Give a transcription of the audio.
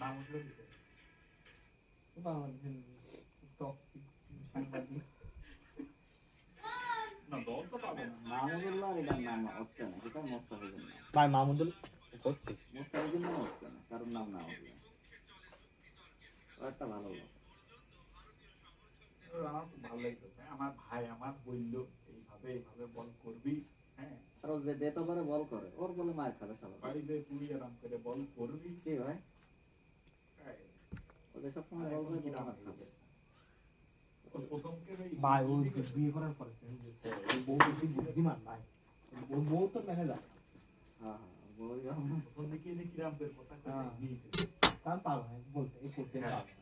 মামুদুল দিতে বাংলাদেশের টক্সিক সাংবাদিক না দল তো পাবে না মামুদুল্লাহ এটার নাম হচ্ছে না, এটা মোস্তাফিজুর নাম। ভাই মাহমুদুল করছি মোস্তাফিজুর নাম হচ্ছে না, কারোর নাম না হচ্ছে একটা ভালো লোক। আমার খুব ভালো লাগছে, আমার ভাই আমার বলল এইভাবে বল করবি, হ্যাঁ আর ও যে ডেট ওভারে বল করে ওর বলে মার খাবে সবাই। বাড়িতে তুই আরাম করে বল করবি কি ভাই ওদের সব সময় বল করে মার খাবে। ভাই ও বিয়ে করার পরে বউ বেশি বুদ্ধিমান ভাই, ওর বউ তো ম্যানেজার। হ্যাঁ বল প্রথম দিকে কিরাম কথা কারণ পারবো বলতে এই করতে পারবো